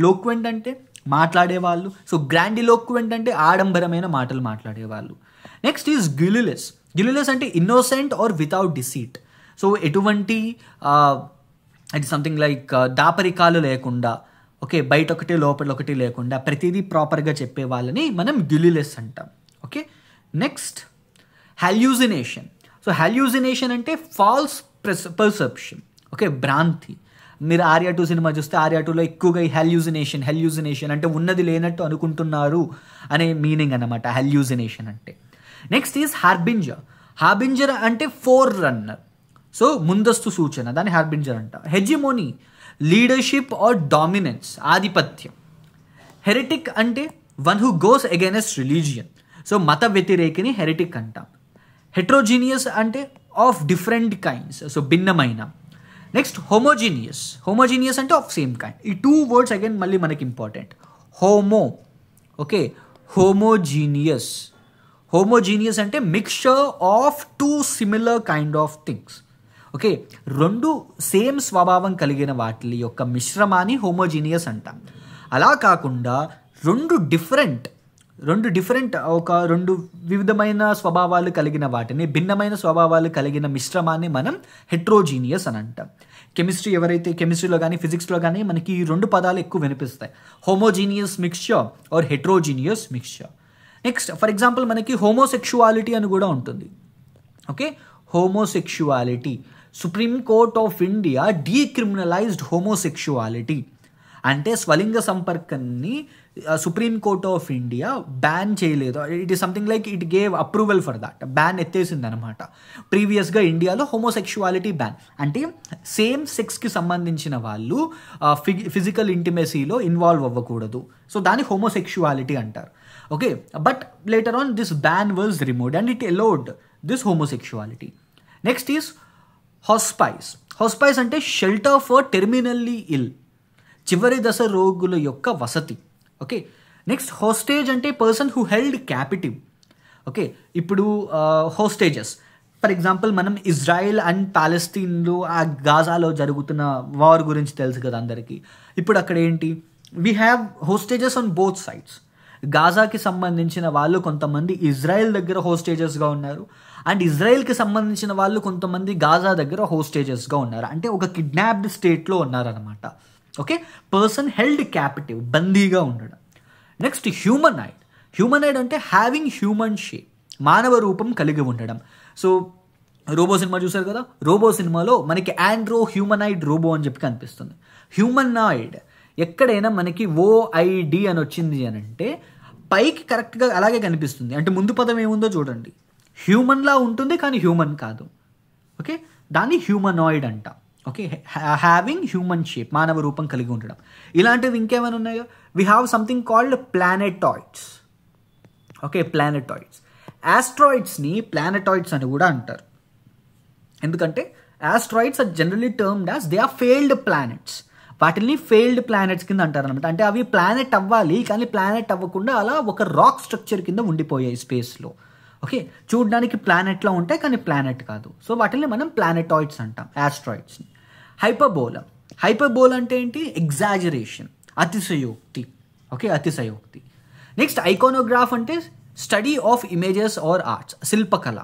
లోక్వెంట్ అంటే మాట్లాడేవాళ్ళు. సో గ్రాండిలోక్వెంట్ అంటే ఆడంబరమైన మాటలు మాట్లాడేవాళ్ళు. Next is guileless. గిల్యులస్ అంటే innocent or without deceit. So ఎటువంటి అది సంథింగ్ లైక్ దాపరికాలు లేకుండా, ఓకే, బయట ఒకటి లోపల ఒకటి లేకుండా ప్రతిదీ ప్రాపర్గా చెప్పే వాళ్ళని మనం గిల్యులస్ అంటాం. Okay, next hallucination. So hallucination అంటే ఫాల్స్ పర్సెప్షన్, ఓకే, భ్రాంతి. మీరు ఆర్యా 2 సినిమా చూస్తే ఆర్యా 2లో ఎక్కువగా ఈ హాల్యూసినేషన్ అంటే ఉన్నది లేనట్టు అనుకుంటున్నారు అనే మీనింగ్ అన్నమాట హాల్యూసినేషన్ అంటే. నెక్స్ట్ ఈజ్ హార్బింజర్ అంటే ఫోర్ రన్నర్, సో ముందస్తు సూచన, దాన్ని హార్బింజర్ అంట. హెజిమోనీ, లీడర్షిప్ ఆర్ డామినెన్స్, ఆధిపత్యం. హెరిటిక్ అంటే one who goes against religion, so మత వ్యతిరేకిని హెరిటిక్ అంటాం. హెట్రోజీనియస్ అంటే ఆఫ్ డిఫరెంట్ కైండ్స్, సో భిన్నమైన. నెక్స్ట్ హోమోజీనియస్ అంటే ఆఫ్ సేమ్ కైండ్. ఈ 2 వర్డ్స్ అగైన్ మళ్ళీ మనకి ఇంపార్టెంట్. ఓకే, హోమోజీనియస్ అంటే mixture of 2 similar kind of things. Okay, 2 same స్వభావం కలిగిన వాటి యొక్క మిశ్రమాన్ని హోమోజీనియస్ అంటాం. అలా కాకుండా 2 డిఫరెంట్ ఒక 2 వివిధమైన స్వభావాలు కలిగిన వాటిని, భిన్నమైన స్వభావాలు కలిగిన మిశ్రమాన్ని మనం హెట్రోజీనియస్ అని అంటాం. కెమిస్ట్రీలో కానీ ఫిజిక్స్లో కానీ మనకి ఈ 2 పదాలు ఎక్కువ వినిపిస్తాయి, homogeneous mixture or heterogeneous mixture. Next for example మనకి హోమోసెక్షువాలిటీ అని కూడా ఉంటుంది. Okay, homosexuality, Supreme Court of India decriminalised homosexuality. అంటే స్వలింగ సంపర్కాన్ని Supreme Court of India ban చేయలేదు. It is something like it gave approval for that, ban ఎత్తేసింది అనమాట. ప్రీవియస్గా ఇండియాలో హోమోసెక్షువాలిటీ బ్యాన్, అంటే సేమ్ సెక్స్కి సంబంధించిన వాళ్ళు ఫిజికల్ ఇంటిమసీలో ఇన్వాల్వ్ అవ్వకూడదు, సో దాన్ని హోమోసెక్షువాలిటీ అంటారు. Okay, but later on this ban was removed and it allowed this homosexuality. Next is hospice అంటే షెల్టర్ ఫర్ టెర్మినల్లీ ఇల్, చివరి దశ రోగుల యొక్క వసతి. ఓకే, నెక్స్ట్ హోస్టేజ్ అంటే person who held captive. Okay, ఇప్పుడు హోస్టేజెస్ ఫర్ ఎగ్జాంపుల్ మనం ఇజ్రాయెల్ అండ్ పాలెస్తీన్లో ఆ గాజాలో జరుగుతున్న వార్ గురించి తెలుసు కదా అందరికీ. ఇప్పుడు అక్కడ ఏంటి, we have hostages on both sides. గాజాకి సంబంధించిన వాళ్ళు కొంతమంది ఇజ్రాయెల్ దగ్గర హోస్టేజెస్గా ఉన్నారు, అండ్ ఇజ్రాయెల్కి సంబంధించిన వాళ్ళు కొంతమంది గాజా దగ్గర హోస్టేజెస్గా ఉన్నారు, అంటే ఒక కిడ్నాప్డ్ స్టేట్లో ఉన్నారనమాట. ఓకే, పర్సన్ హెల్డ్ క్యాపిటివ్, బందీగా ఉండడం. నెక్స్ట్ హ్యూమనాయిడ్ అంటే హ్యావింగ్ హ్యూమన్ షేప్, మానవ రూపం కలిగి ఉండడం. సో రోబో సినిమా చూసారు కదా, రోబో సినిమాలో మనకి ఆండ్రో హ్యూమనాయిడ్ రోబో అని చెప్పి కనిపిస్తుంది. హ్యూమనాయిడ్ ఎక్కడైనా మనకి OID అని వచ్చింది అని అంటే పైకి కరెక్ట్గా అలాగే కనిపిస్తుంది, అంటే ముందు పదం ఏముందో చూడండి, హ్యూమన్లా ఉంటుంది కానీ హ్యూమన్ కాదు. ఓకే, దాన్ని హ్యూమనాయిడ్ అంట. ఓకే, హ్యావింగ్ హ్యూమన్ షేప్, మానవ రూపం కలిగి ఉండడం. ఇలాంటివి ఇంకేమైనా ఉన్నాయో, we have something called planetoids. Okay, planetoids. ఆస్ట్రాయిడ్స్ని ప్లానెటాయిడ్స్ అని కూడా అంటారు, ఎందుకంటే asteroids are generally termed as they are failed planets. వాటిని ఫెయిల్డ్ ప్లానెట్స్ కింద అంటారు అనమాట. అంటే అవి ప్లానెట్ అవ్వాలి కానీ ప్లానెట్ అవ్వకుండా అలా ఒక రాక్ స్ట్రక్చర్ కింద ఉండిపోయాయి స్పేస్లో. ఓకే, చూడడానికి ప్లానెట్లో ఉంటాయి కానీ ప్లానెట్ కాదు, సో వాటిని మనం ప్లానెటాయిడ్స్ అంటాం, ఆస్ట్రాయిడ్స్ని. హైపర్బోలా అంటే ఏంటి, ఎగ్జాజరేషన్, అతిశయోక్తి. ఓకే, అతిశయోక్తి. నెక్స్ట్ ఐకోనోగ్రాఫ్ అంటే study of images or arts, శిల్పకళ.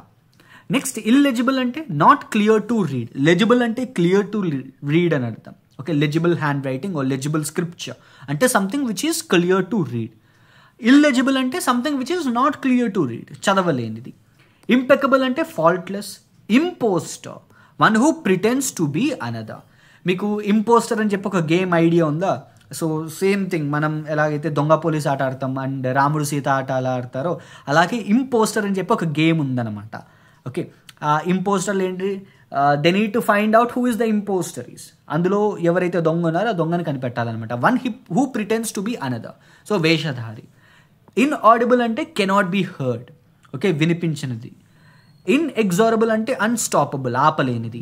నెక్స్ట్ ఇల్లెజిబుల్ అంటే not clear to read, legible అంటే క్లియర్ టు రీడ్ అని అర్థం. Okay, legible hand writing or legible scripture అంటే something which is clear to read. Illegible అంటే something which is not clear to read, చదవలేనిది. ఇంపెకబుల్ అంటే faultless. Imposter, one who pretends to be another. మీకు ఇంపోస్టర్ అని చెప్పి ఒక గేమ్ ఐడియా ఉందా? సో సేమ్ థింగ్, మనం ఎలాగైతే దొంగ పోలీస్ ఆట ఆడతాం అండ్ రాముడు సీత ఆట అలా ఆడతారో అలాగే ఇంపోస్టర్ అని చెప్పి ఒక గేమ్ ఉందన్నమాట. ఓకే, ఆ ఇంపోస్టర్లు ఏంటి, they need to find out who is the imposter is. అందులో ఎవరైతే దొంగ ఉన్నారో ఆ దొంగని కనిపెట్టాలన్నమాట. One who pretends to be another, so వేషధారి. ఇన్ఆడిబుల్ అంటే కెనాట్ బీ హర్డ్. ఓకే, వినిపించినది. ఇన్ఎగ్జారబుల్ అంటే అన్స్టాపబుల్, ఆపలేనిది.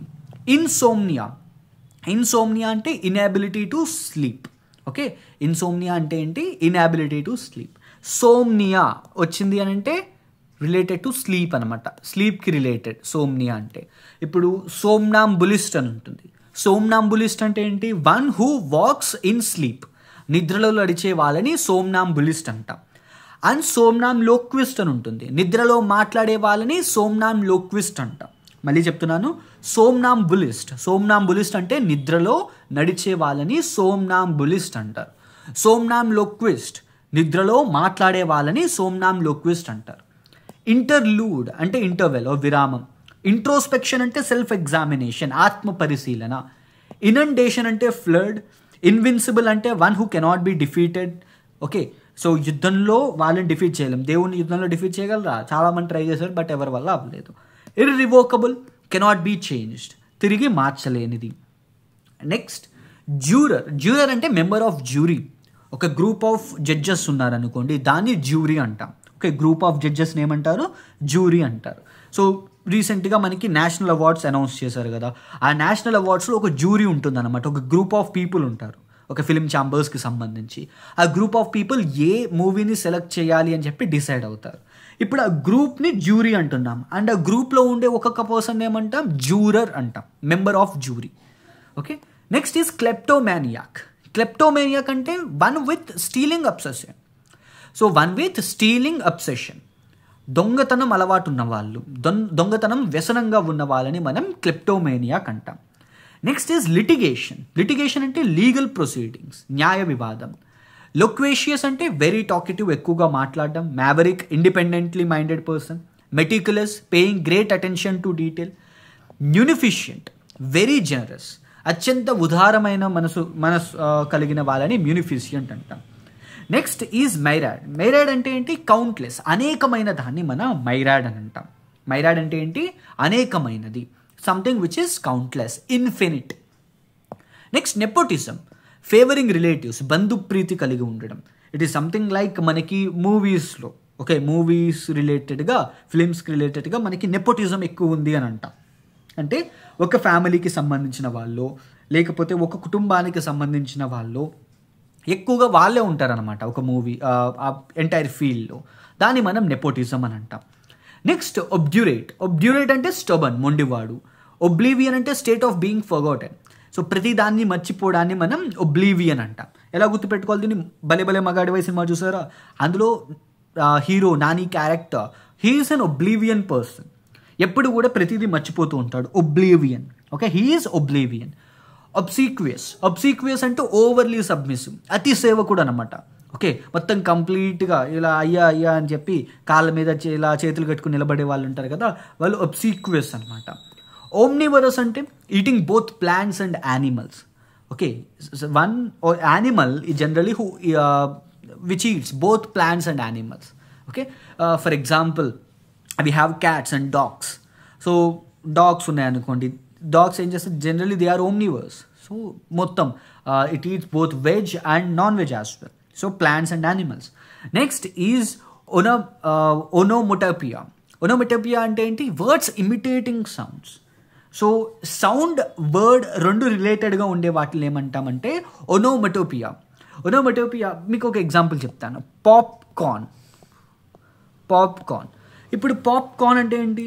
ఇన్సోమ్నియా అంటే inability to sleep. Okay, insomnia అంటే ఏంటి, ఇన్యాబిలిటీ టు స్లీప్. సోమ్నియా వచ్చింది అని అంటే రిలేటెడ్ టు స్లీప్ అనమాట, స్లీప్కి రిలేటెడ్ సోమ్నియా అంటే. ఇప్పుడు సోమ్నాంబులిస్ట్ అని ఉంటుంది. సోమ్నాంబులిస్ట్ అంటే ఏంటి, one who walks in sleep, నిద్రలో నడిచే వాళ్ళని సోమ్నాంబులిస్ట్ అంటాం. అండ్ సోమ్నామ్ లోక్విస్ట్ అని ఉంటుంది. నిద్రలో మాట్లాడే వాళ్ళని సోమ్నామ్ లోక్విస్ట్ అంటాం. మళ్ళీ చెప్తున్నాను, సోమ్నాంబులిస్ట్. సోమ్నాంబులిస్ట్ అంటే నిద్రలో నడిచే వాళ్ళని సోమ్నాంబులిస్ట్ అంటారు. సోమ్నామ్ లోక్విస్ట్ నిద్రలో మాట్లాడే వాళ్ళని సోమ్నామ్ లోక్విస్ట్ అంటారు. ఇంటర్లూడ్ అంటే ఇంటర్వెల్ విరామం. ఇంట్రోస్పెక్షన్ అంటే సెల్ఫ్ ఎగ్జామినేషన్, ఆత్మ పరిశీలన. ఇనండేషన్ అంటే ఫ్లడ్. ఇన్విన్సిబుల్ అంటే one who cannot be defeated. Okay, so యుద్ధంలో వాళ్ళని డిఫీట్ చేయలేం. దేవుని యుద్ధంలో డిఫీట్ చేయగలరా? చాలామంది ట్రై చేశారు, బట్ ఎవరి వల్ల అవ్వలేదు. ఇర్రివోకబుల్, కెనాట్ బీ చేంజ్డ్, తిరిగి మార్చలేనిది. నెక్స్ట్ జ్యూరర్. జ్యూరర్ అంటే మెంబర్ ఆఫ్ జ్యూరీ. ఒక గ్రూప్ ఆఫ్ జడ్జెస్ ఉన్నారనుకోండి, దాన్ని జ్యూరీ అంటాం. ఓకే, గ్రూప్ ఆఫ్ జడ్జెస్ని ఏమంటారు? జ్యూరీ అంటారు. సో రీసెంట్గా మనకి నేషనల్ అవార్డ్స్ అనౌన్స్ చేశారు కదా, ఆ నేషనల్ అవార్డ్స్లో ఒక జ్యూరీ ఉంటుందన్నమాట. ఒక గ్రూప్ ఆఫ్ పీపుల్ ఉంటారు ఒక ఫిలిం ఛాంబర్స్కి సంబంధించి. ఆ గ్రూప్ ఆఫ్ పీపుల్ ఏ మూవీని సెలెక్ట్ చేయాలి అని చెప్పి డిసైడ్ అవుతారు. ఇప్పుడు ఆ గ్రూప్ని జ్యూరీ అంటున్నాం. అండ్ ఆ గ్రూప్లో ఉండే ఒక్కొక్క పర్సన్ ఏమంటాం? జ్యూరర్ అంటాం, member of jury. Okay, next is kleptomaniac. Kleptomaniac అంటే one with stealing obsession. So one with stealing obsession, దొంగతనం అలవాటు ఉన్న వాళ్ళు, దొంగతనం వ్యసనంగా ఉన్న వాళ్ళని మనం క్లెప్టోమేనియాక్ అంటాం. Next is litigation. లిటిగేషన్ అంటే లీగల్ ప్రొసీడింగ్స్, న్యాయ వివాదం. లొక్వేషియస్ అంటే వెరీ టాకిటివ్, ఎక్కువగా మాట్లాడడం. Maverick, independently minded person. Meticulous, paying great attention to detail. Munificent, very generous, అత్యంత ఉదారమైన మనసు కలిగిన వాళ్ళని మ్యూనిఫిషియంట్ అంటాం. Next is మైరాడ్. మైరాడ్ అంటే ఏంటి? కౌంట్లెస్, అనేకమైన దాన్ని మనం మైరాడ్ అని అంటాం. మైరాడ్ అంటే ఏంటి? అనేకమైనది, something which is countless, infinite. Next nepotism, favouring relatives, బంధుప్రీతి కలిగి ఉండడం. ఇట్ ఈస్ సంథింగ్ లైక్ మనకి మూవీస్లో, ఓకే, మూవీస్ రిలేటెడ్గా, ఫిలిమ్స్కి రిలేటెడ్గా మనకి నెపోటిజం ఎక్కువ ఉంది అని అంటాం. అంటే ఒక ఫ్యామిలీకి సంబంధించిన వాళ్ళు, లేకపోతే ఒక కుటుంబానికి సంబంధించిన వాళ్ళు, ఎక్కువగా వాళ్ళే ఉంటారనమాట ఒక మూవీ ఎంటైర్ ఫీల్డ్లో. దాన్ని మనం నెపోటిజం అని అంటాం. నెక్స్ట్ ఒబ్డ్యూరేట్. ఒబ్డ్యూరేట్ అంటే స్టబన్, మొండివాడు. ఒబ్లీవియన్ అంటే state of being forgotten. So ప్రతి దాన్ని మర్చిపోవడాన్ని మనం ఒబ్లీవియన్ అంటాం. ఎలా గుర్తుపెట్టుకోవాలి దీన్ని? భలే భలే మగాడివై సినిమా చూసారా? అందులో hero Nani character, he is an oblivion person. ఎప్పుడు కూడా ప్రతిదీ మర్చిపోతూ ఉంటాడు, oblivion. Okay, he is oblivion. Obsequious. Obsequious అంటే ఓవర్లీ సబ్మిసివ్, అతి సేవకుడు అనమాట. ఓకే, మొత్తం కంప్లీట్గా ఇలా అయ్యా అయ్యా అని చెప్పి కాళ్ళ మీద ఇలా చేతులు కట్టుకుని నిలబడే వాళ్ళు ఉంటారు కదా, వాళ్ళు అబ్సీక్వియస్ అనమాట. ఓమ్నివరస్ అంటే eating both plants and animals. Okay, one animal ఈ generally who which eats both plants and animals. Okay, for example we have cats and dogs. So dogs ఉన్నాయనుకోండి, డాగ్స్ ఏం చేస్తారు? Generally they are omnivores. So మొత్తం it eats both veg and non veg as well. So plants and animals. Next is onomatopoeia. Onomatopoeia అంటే ఏంటి? Words imitating sounds. So sound, word రెండు రిలేటెడ్గా ఉండే వాటిని ఏమంటామంటే ఓనోమోటోపియా. ఓనోమోటోపియా మీకు ఒక ఎగ్జాంపుల్ చెప్తాను. పాప్కార్న్. ఇప్పుడు పాప్కార్న్ అంటే ఏంటి?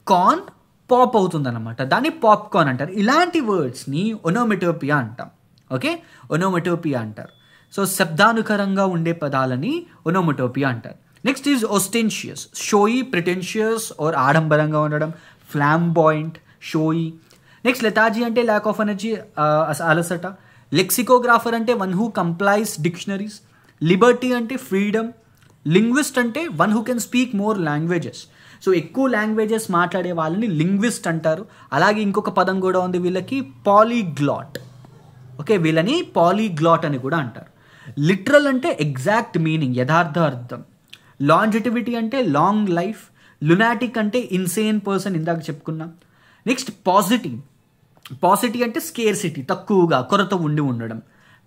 కార్న్ పాప్ అవుతుందన్నమాట, దాన్ని పాప్కార్న్ అంటారు. ఇలాంటి వర్డ్స్ని ఒనోమెటోపియా అంటాం. ఓకే, ఒనోమెటోపియా అంటారు. సో శబ్దానుకరంగా ఉండే పదాలని ఒనోమెటోపియా అంటారు. నెక్స్ట్ ఈజ్ ఒస్టెన్షియస్, షోయి, ప్రిటెన్షియస్ ఆర్ ఆడంబరంగా ఉండడం. ఫ్లాంబాయింట్, షోయి. నెక్స్ట్ లెథార్జీ అంటే ల్యాక్ ఆఫ్ ఎనర్జీ, అలసట. లెక్సికోగ్రాఫర్ అంటే వన్ హూ కంప్లైస్ డిక్షనరీస్. లిబర్టీ అంటే ఫ్రీడమ్. లింగ్విస్ట్ అంటే one who can speak more languages. So ఎక్కువ లాంగ్వేజెస్ మాట్లాడే వాళ్ళని లింగ్విస్ట్ అంటారు. అలాగే ఇంకొక పదం కూడా ఉంది వీళ్ళకి, పాలీగ్లాట్. ఓకే, వీళ్ళని పాలీగ్లాట్ అని కూడా అంటారు. లిటరల్ అంటే ఎగ్జాక్ట్ మీనింగ్, యథార్థ అర్థం. లాంజిటివిటీ అంటే లాంగ్ లైఫ్. లునాటిక్ అంటే ఇన్సేన్ పర్సన్, ఇందాక చెప్పుకున్నాం. నెక్స్ట్ పాసిటీ అంటే స్కేర్సిటీ, తక్కువగా, కొరత ఉండి ఉండడం.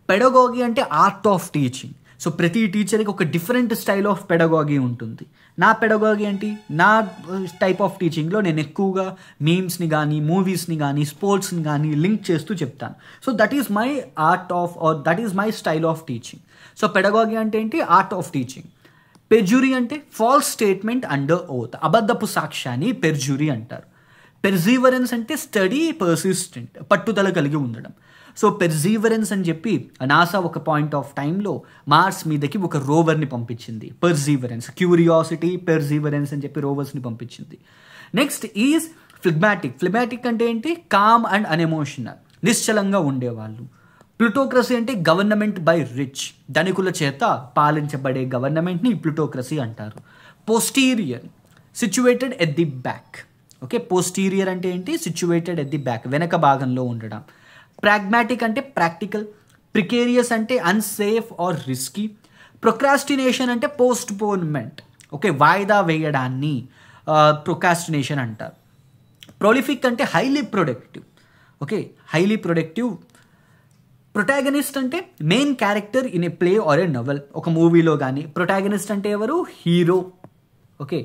పెడగాగి అంటే ఆర్ట్ ఆఫ్ టీచింగ్. సో ప్రతి టీచర్కి ఒక డిఫరెంట్ స్టైల్ ఆఫ్ పెడగాగి ఉంటుంది. నా పెడగాగి ఏంటి? నా టైప్ ఆఫ్ టీచింగ్లో నేను ఎక్కువగా మీమ్స్ని కానీ, మూవీస్ని కానీ, స్పోర్ట్స్ని కానీ లింక్ చేస్తూ చెప్తాను. So that is my art of, or that is my style of teaching. So pedagogy అంటే ఏంటి? Art of teaching. పెర్జురీ అంటే ఫాల్స్ స్టేట్మెంట్ అండర్ ఓత్, అబద్ధపు సాక్ష్యాన్ని పెర్జురీ అంటారు. పెర్జీవరెన్స్ అంటే స్టడీ, పర్సిస్టెంట్, పట్టుదల కలిగి ఉండడం. సో పెర్సీవరెన్స్ అని చెప్పి నాసా ఒక పాయింట్ ఆఫ్ టైంలో మార్స్ మీదకి ఒక రోవర్ని పంపించింది. పెర్సీవరెన్స్, క్యూరియాసిటీ, పెర్సీవరెన్స్ అని చెప్పి రోవర్స్ని పంపించింది. Next is ఫ్లెగ్మాటిక్. ఫ్లెగ్మాటిక్ అంటే ఏంటి? కామ్ అండ్ అన్ఎమోషనల్, నిశ్చలంగా ఉండేవాళ్ళు. ప్లూటోక్రసీ అంటే గవర్నమెంట్ బై రిచ్, ధనికుల చేత పాలించబడే గవర్నమెంట్ని ప్లూటోక్రసీ అంటారు. Posterior, situated at the back. Okay, posterior అంటే ఏంటి? సిచ్యువేటెడ్ ఎట్ ది బ్యాక్, వెనక భాగంలో ఉండడం. ప్రాగ్మాటిక్ అంటే ప్రాక్టికల్. ప్రికేరియస్ అంటే అన్సేఫ్ ఆర్ రిస్కీ. ప్రొక్రాస్టినేషన్ అంటే పోస్ట్పోన్మెంట్. ఓకే, వాయిదా వేయడాన్ని ప్రొకాస్టినేషన్ అంటారు. ప్రొలిఫిక్ అంటే highly productive. Okay, highly productive. Protagonist అంటే main character in a play or a novel. ఒక మూవీలో కానీ ప్రొటాగనిస్ట్ అంటే ఎవరు? హీరో. ఓకే,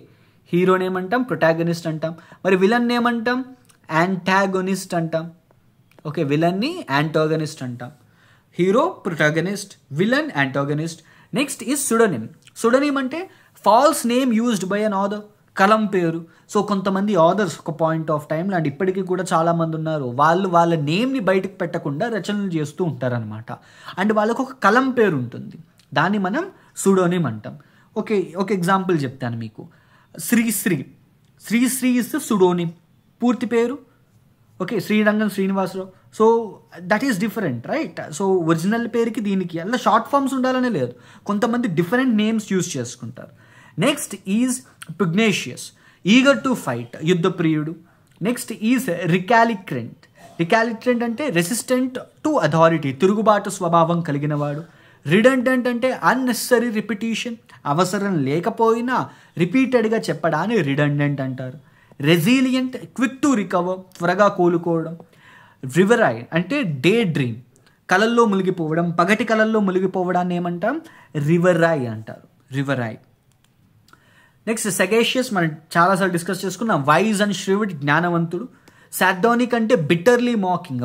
హీరోని ఏమంటాం? ప్రొటాగనిస్ట్ అంటాం. మరి విలన్ ఏమంటాం? యాంటాగోనిస్ట్ అంటాం. ఓకే, విలన్ని యాంటాగనిస్ట్ అంటాం. Hero protagonist, villain antagonist. Next is pseudonym. Pseudonym అంటే false name used by an author, కలం పేరు. సో కొంతమంది ఆథర్స్ ఒక పాయింట్ ఆఫ్ టైంలో, అండ్ ఇప్పటికీ కూడా చాలామంది ఉన్నారు, వాళ్ళు వాళ్ళ నేమ్ని బయటకు పెట్టకుండా రచనలు చేస్తూ ఉంటారనమాట. అండ్ వాళ్ళకు ఒక కలం పేరు ఉంటుంది, దాన్ని మనం సుడోనిమ్ అంటాం. ఓకే, ఒక ఎగ్జాంపుల్ చెప్తాను మీకు. శ్రీశ్రీ. శ్రీశ్రీ ఇస్ సుడోనిమ్, పూర్తి పేరు. Okay, Srirangam Srinivasarao. So that is different, right? So original పేరుకి దీనికి అలా షార్ట్ ఫామ్స్ ఉండాలనే లేదు, కొంతమంది డిఫరెంట్ నేమ్స్ యూజ్ చేసుకుంటారు. Next is pugnacious, eager to fight, యుద్ధ ప్రియుడు. Next is రికాలిక్రెంట్. రికాలిక్రెంట్ అంటే రెసిస్టెంట్ టు అథారిటీ, తిరుగుబాటు స్వభావం కలిగిన వాడు. రిడండెంట్ అంటే అన్నెసరీ రిపిటీషన్, అవసరం లేకపోయినా రిపీటెడ్గా చెప్పడాన్ని రిడండెంట్ అంటారు. రెసిలియంట్, క్విక్ టు రికవర్, త్వరగా కోలుకోవడం. రివరైడ్ అంటే డే డ్రీమ్, కలల్లో మునిగిపోవడం, పగటి కలల్లో మునిగిపోవడాన్ని ఏమంటాం? రివరై అంటారు, రివరై. నెక్స్ట్ సెగేషియస్, మనం చాలాసార్లు డిస్కస్ చేసుకున్నాం. వైజ్ అండ్ ష్రివ్డ్, జ్ఞానవంతుడు. సార్డానిక్ అంటే బిట్టర్లీ మాకింగ్,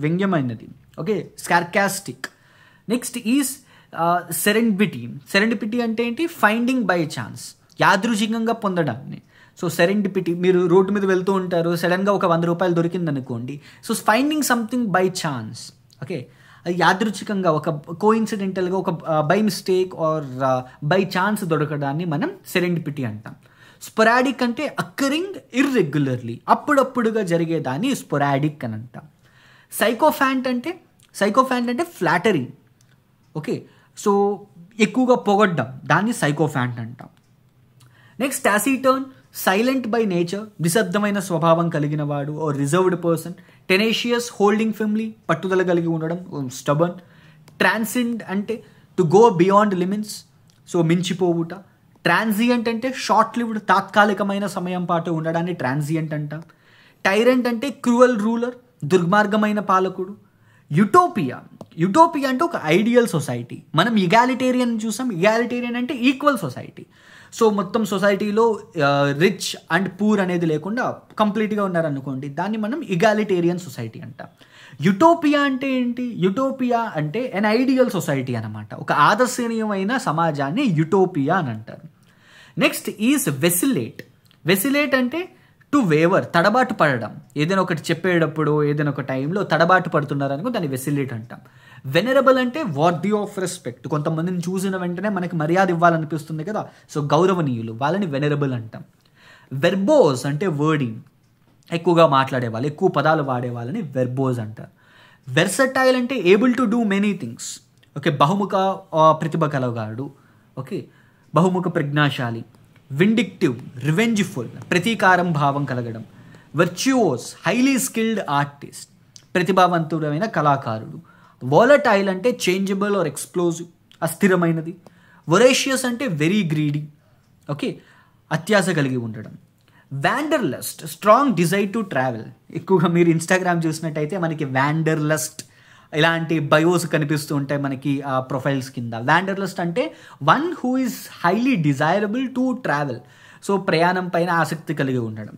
వ్యంగ్యమైనది. Okay, sarcastic. Next is serendipity. Serendipity అంటే ఏంటి? ఫైండింగ్ బై ఛాన్స్, యాదృచ్ఛికంగా పొందడాన్ని. సో సెరెండిపిటీ, మీరు రోడ్డు మీద వెళ్తూ ఉంటారు, సడన్గా ఒక 100 రూపాయలు దొరికింది అనుకోండి. So finding something by chance. Okay, అది యాదృచ్ఛికంగా, ఒక కోఇన్సిడెంటల్గా, ఒక by mistake or by chance దొరకడాన్ని మనం సెరెండిపిటీ అంటాం. స్పొరాడిక్ అంటే అక్కరింగ్ ఇర్రెగ్యులర్లీ, అప్పుడప్పుడుగా జరిగేదాన్ని స్పొరాడిక్ అని అంటాం. సైకోఫాంట్ అంటే ఫ్లాటరీ. ఓకే, సో ఎక్కువగా పొగడ్డం, దాన్ని సైకోఫాంట్ అంటాం. Next taciturn, silent by nature, నిశ్శబ్దమైన స్వభావం కలిగిన వాడు, ఓ reserved person. Tenacious, holding firmly, పట్టుదల కలిగి ఉండడం, స్టబర్న్. ట్రాన్సెండ్ అంటే to go beyond limits, so మించిపోవుట. ట్రాన్సియంట్ అంటే షార్ట్ లివ్డ్, తాత్కాలికమైన సమయం పాటు ఉండడాన్ని ట్రాన్సియంట్ అంటాం. టైరెంట్ అంటే క్రూయల్ రూలర్, దుర్మార్గమైన పాలకుడు. యుటోపియా అంటే ఒక ఐడియల్ సొసైటీ. మనం ఇగాలిటేరియన్ చూసాం. ఇగాలిటేరియన్ అంటే ఈక్వల్ సొసైటీ. సో మొత్తం సొసైటీలో రిచ్ అండ్ పూర్ అనేది లేకుండా కంప్లీట్గా ఉన్నారనుకోండి, దాన్ని మనం ఇగాలిటేరియన్ సొసైటీ అంటాం. యుటోపియా అంటే ఏంటి? యుటోపియా అంటే ఎన్ ఐడియల్ సొసైటీ అనమాట, ఒక ఆదర్శనీయమైన సమాజాన్ని యుటోపియా అని అంటారు. Next is వెసిలేట్. వెసిలేట్ అంటే టు వేవర్, తడబాటు పడడం. ఏదైనా ఒకటి చెప్పేటప్పుడు, ఏదైనా ఒక టైంలో తడబాటు పడుతున్నారనుకో దాన్ని వెసిలేట్ అంటాం. వెనరబుల్ అంటే వర్తీ ఆఫ్ రెస్పెక్ట్, కొంతమందిని చూసిన వెంటనే మనకి మర్యాద ఇవ్వాలనిపిస్తుంది కదా, సో గౌరవనీయులు, వాళ్ళని వెనరబుల్ అంటాం. వెర్బోస్ అంటే వర్డింగ్, ఎక్కువగా మాట్లాడేవాళ్ళు, ఎక్కువ పదాలు వాడే వాళ్ళని వెర్బోస్ అంటారు. వెర్సటైల్ అంటే able to do many things. Okay, బహుముఖ ప్రతిభ కలగాడు. ఓకే, బహుముఖ ప్రజ్ఞాశాలి. విండిక్టివ్, రివెంజ్ఫుల్, ప్రతీకారం భావం కలగడం. వర్చ్యువోస్, హైలీ స్కిల్డ్ ఆర్టిస్ట్, ప్రతిభావంతుడైన కళాకారుడు. వాలటైల్ అంటే చేంజబుల్ ఆర్ ఎక్స్ప్లోజివ్, అస్థిరమైనది. వొరేషియస్ అంటే వెరీ గ్రీడీ. ఓకే, అత్యాశ కలిగి ఉండడం. వ్యాండర్లస్ట్, స్ట్రాంగ్ డిజైర్ టు ట్రావెల్. ఎక్కువగా మీరు ఇన్స్టాగ్రామ్ చూసినట్టయితే మనకి వ్యాండర్లస్ట్ ఇలాంటి బయోస్ కనిపిస్తూ ఉంటాయి మనకి ఆ ప్రొఫైల్స్ కింద. వ్యాండర్లస్ట్ అంటే one who is highly desirable to travel, so ప్రయాణం పైన ఆసక్తి కలిగి ఉండడం.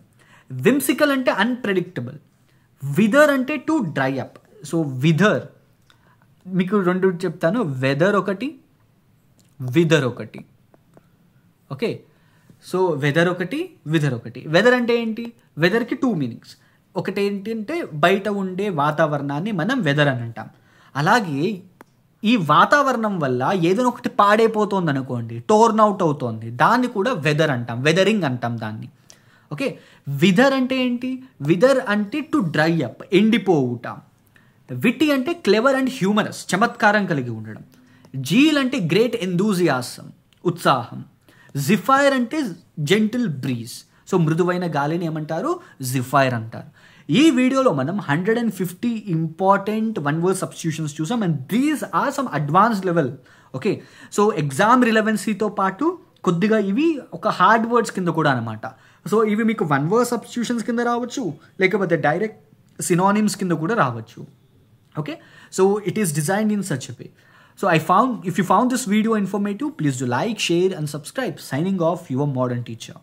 విమ్సికల్ అంటే అన్ప్రెడిక్టబుల్. విదర్ అంటే టు డ్రై అప్. సో విదర్ మీకు రెండు చెప్తాను, వెదర్ ఒకటి, విదర్ ఒకటి. ఓకే, సో వెదర్ ఒకటి, విదర్ ఒకటి. వెదర్ అంటే ఏంటి? వెదర్కి 2 మీనింగ్స్. ఒకటి ఏంటంటే బయట ఉండే వాతావరణాన్ని మనం వెదర్ అని అంటాం. అలాగే ఈ వాతావరణం వల్ల ఏదైనా ఒకటి పాడైపోతుంది అనుకోండి, టోర్న్ అవుట్ అవుతోంది, దాన్ని కూడా వెదర్ అంటాం, వెదరింగ్ అంటాం దాన్ని. ఓకే, విదర్ అంటే ఏంటి? విదర్ అంటే టు డ్రై అప్, ఎండిపోవుట. విట్టి అంటే క్లెవర్ అండ్ హ్యూమరస్, చమత్కారం కలిగి ఉండడం. జీల్ అంటే గ్రేట్ ఎంథూజియాసం, ఉత్సాహం. జిఫైర్ అంటే జెంటిల్ బ్రీజ్. సో మృదువైన గాలిని ఏమంటారు? జిఫైర్ అంటారు. ఈ వీడియోలో మనం 150 ఇంపార్టెంట్ వన్ వర్డ్ సబ్స్టిట్యూషన్స్ చూసాం, and these are some advanced level. Okay, so exam రిలవెన్సీతో పాటు కొద్దిగా ఇవి ఒక హార్డ్ వర్డ్స్ కింద కూడా అనమాట. సో ఇవి మీకు వన్ వర్డ్ సబ్స్టిట్యూషన్స్ కింద రావచ్చు, లేకపోతే డైరెక్ట్ సినానిమ్స్ కింద కూడా రావచ్చు. Okay, so it is designed in such a way. So if you found this video informative, please do like, share and subscribe. Signing off, your modern teacher.